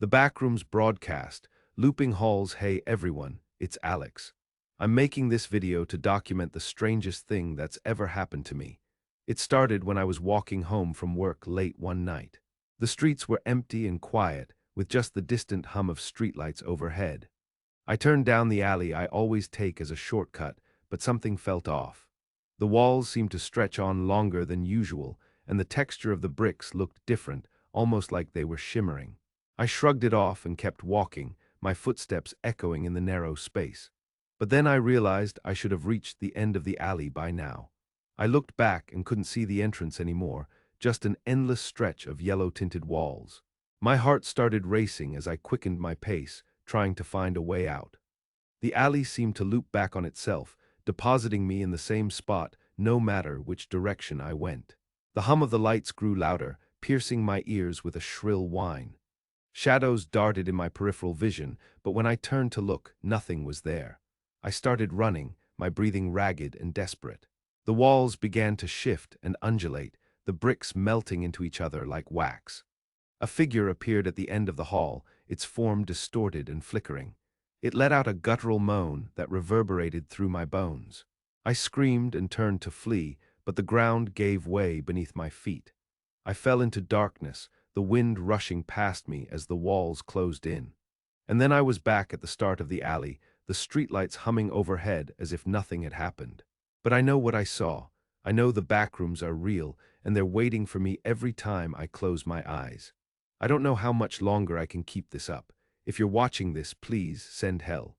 The Backrooms broadcast, looping halls. Hey everyone, it's Alex. I'm making this video to document the strangest thing that's ever happened to me. It started when I was walking home from work late one night. The streets were empty and quiet, with just the distant hum of streetlights overhead. I turned down the alley I always take as a shortcut, but something felt off. The walls seemed to stretch on longer than usual, and the texture of the bricks looked different, almost like they were shimmering. I shrugged it off and kept walking, my footsteps echoing in the narrow space. But then I realized I should have reached the end of the alley by now. I looked back and couldn't see the entrance anymore, just an endless stretch of yellow-tinted walls. My heart started racing as I quickened my pace, trying to find a way out. The alley seemed to loop back on itself, depositing me in the same spot no matter which direction I went. The hum of the lights grew louder, piercing my ears with a shrill whine. Shadows darted in my peripheral vision, but when I turned to look, nothing was there. I started running, my breathing ragged and desperate. The walls began to shift and undulate, the bricks melting into each other like wax. A figure appeared at the end of the hall, its form distorted and flickering. It let out a guttural moan that reverberated through my bones. I screamed and turned to flee, but the ground gave way beneath my feet. I fell into darkness, the wind rushing past me as the walls closed in. And then I was back at the start of the alley, the streetlights humming overhead as if nothing had happened. But I know what I saw. I know the backrooms are real, and they're waiting for me every time I close my eyes. I don't know how much longer I can keep this up. If you're watching this, please send help.